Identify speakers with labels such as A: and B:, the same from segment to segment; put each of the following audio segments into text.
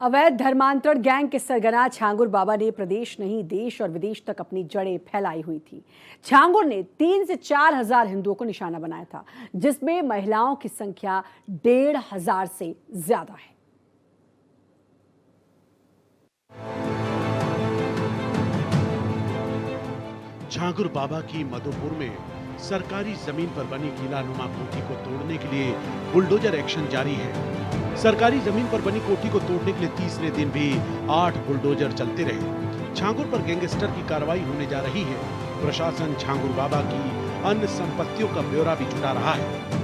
A: अवैध धर्मांतरण गैंग के सरगना छांगुर बाबा ने प्रदेश नहीं देश और विदेश तक अपनी जड़ें फैलाई हुई थी। छांगुर ने 3 से 4 हजार हिंदुओं को निशाना बनाया था, जिसमें महिलाओं की संख्या 1,500 से ज्यादा है।
B: छांगुर बाबा की मधुपुर में सरकारी जमीन पर बनी किलानुमा कोठी को तोड़ने के लिए बुलडोजर एक्शन जारी है। सरकारी जमीन पर बनी कोठी को तोड़ने के लिए तीसरे दिन भी 8 बुलडोजर चलते रहे। छांगुर पर गैंगस्टर की कार्रवाई होने जा रही है। प्रशासन छांगुर बाबा की अन्य संपत्तियों का ब्यौरा भी जुटा रहा है।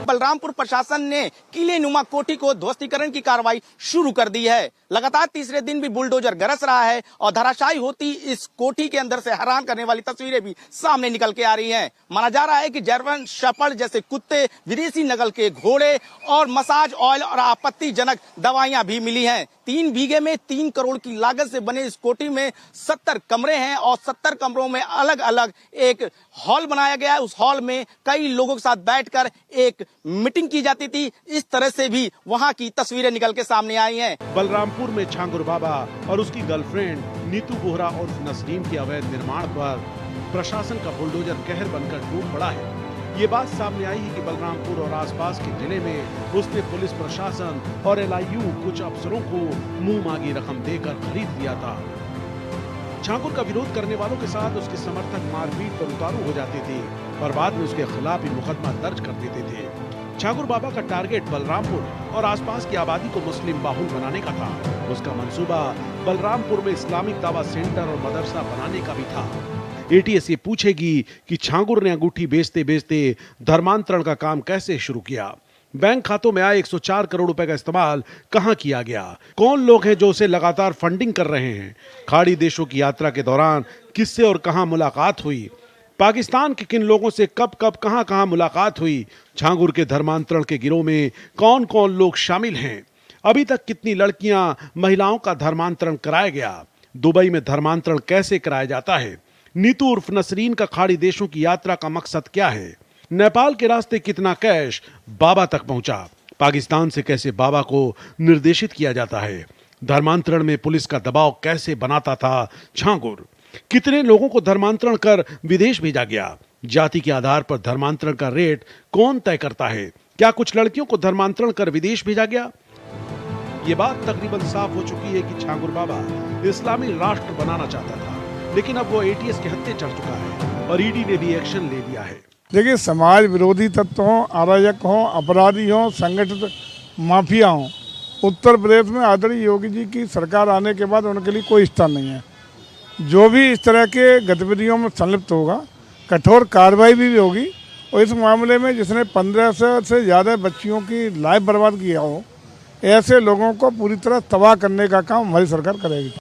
C: बलरामपुर प्रशासन ने किले नुमा कोठी को ध्वस्तीकरण की कार्रवाई शुरू कर दी है। लगातार तीसरे दिन भी बुलडोजर गरज रहा है और धराशायी होती इस कोठी के अंदर से हैरान करने वाली तस्वीरें भी सामने निकल के आ रही हैं। माना जा रहा है कि जर्मन शेपर्ड जैसे कुत्ते, विदेशी नस्ल के घोड़े और मसाज ऑयल और आपत्तिजनक दवाइयां भी मिली हैं। 3 बीघे में 3 करोड़ की लागत से बने इस कोठी में 70 कमरे हैं और 70 कमरों में अलग अलग एक हॉल बनाया गया है। उस हॉल में कई लोगों के साथ बैठकर एक मीटिंग की जाती थी। इस तरह से भी वहां की तस्वीरें निकल के सामने आई हैं।
B: बलरामपुर में छांगुर बाबा और उसकी गर्लफ्रेंड नीतू बोहरा और नसरीन के अवैध निर्माण पर प्रशासन का बुलडोजर कहर बनकर टूट पड़ा है। ये बात सामने आई है कि बलरामपुर और आसपास के जिले में उसने पुलिस प्रशासन और एलआईयू कुछ अफसरों को मुंह मांगी रकम देकर खरीद लिया था। छांगुर का विरोध करने वालों के साथ उसके समर्थक मारपीट पर उतारू हो जाते थे और बाद में उसके खिलाफ ही मुकदमा दर्ज कर देते थे। छांगुर बाबा का टारगेट बलरामपुर और आसपास की आबादी को मुस्लिम बाहुल बनाने का था। उसका मंसूबा बलरामपुर में इस्लामिक दावा सेंटर और मदरसा बनाने का भी था। एटीएस ये पूछेगी कि छांगुर ने अंगूठी बेचते बेचते धर्मांतरण का काम कैसे शुरू किया, बैंक खातों में आए 104 करोड़ रुपए का इस्तेमाल कहां किया गया, कौन लोग हैं जो उसे लगातार फंडिंग कर रहे हैं, खाड़ी देशों की यात्रा के दौरान किससे और कहां मुलाकात हुई, पाकिस्तान के किन लोगों से कब कब कहां कहां मुलाकात हुई, छांगुर के धर्मांतरण के गिरोह में कौन कौन लोग शामिल हैं, अभी तक कितनी लड़कियां महिलाओं का धर्मांतरण कराया गया, दुबई में धर्मांतरण कैसे कराया जाता है, नीतू उर्फ नसरीन का खाड़ी देशों की यात्रा का मकसद क्या है, नेपाल के रास्ते कितना कैश बाबा तक पहुंचा, पाकिस्तान से कैसे बाबा को निर्देशित किया जाता है, धर्मांतरण में पुलिस का दबाव कैसे बनाता था छांगुर, कितने लोगों को धर्मांतरण कर विदेश भेजा गया, जाति के आधार पर धर्मांतरण का रेट कौन तय करता है, क्या कुछ लड़कियों को धर्मांतरण कर विदेश भेजा गया। ये बात तकरीबन साफ हो चुकी है कि छांगुर बाबा इस्लामी राष्ट्र बनाना चाहता था, लेकिन अब वो एटीएस के हत्थे चढ़ चुका है और ईडी ने भी एक्शन ले लिया है।
D: देखिए, समाज विरोधी तत्व हों, अराजक हों, अपराधी हों, संगठित माफिया हों, उत्तर प्रदेश में आदरणीय योगी जी की सरकार आने के बाद उनके लिए कोई स्थान नहीं है। जो भी इस तरह के गतिविधियों में संलिप्त होगा, कठोर कार्रवाई भी होगी और इस मामले में जिसने 1500 से ज़्यादा बच्चियों की लाइफ बर्बाद किया हो, ऐसे लोगों को पूरी तरह तबाह करने का काम हमारी सरकार करेगी।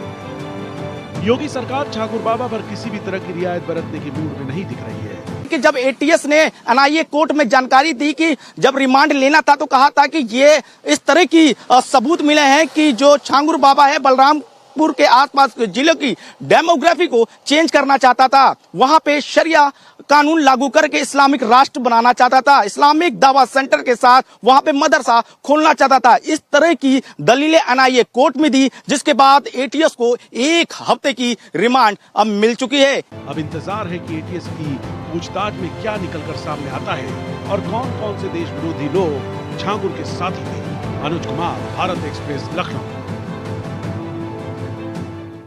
B: योगी सरकार छांगुर बाबा पर किसी भी तरह की रियायत बरतने की मूड में नहीं दिख रही है।
C: कि जब एटीएस ने एनआईए कोर्ट में जानकारी दी कि जब रिमांड लेना था तो कहा था कि ये इस तरह की सबूत मिले हैं कि जो छांगुर बाबा है बलरामपुर के आसपास के जिलों की डेमोग्राफी को चेंज करना चाहता था, वहां पे शरिया कानून लागू करके इस्लामिक राष्ट्र बनाना चाहता था, इस्लामिक दावा सेंटर के साथ वहां पे मदरसा खोलना चाहता था। इस तरह की दलीलें एनआईए कोर्ट में दी, जिसके बाद एटीएस को 1 हफ्ते की रिमांड अब मिल चुकी है।
B: अब इंतजार है कि एटीएस की पूछताछ में क्या निकलकर सामने आता है और कौन कौन से देश विरोधी लोग छांगुर के साथी थे। अनुज कुमार, भारत एक्सप्रेस, लखनऊ।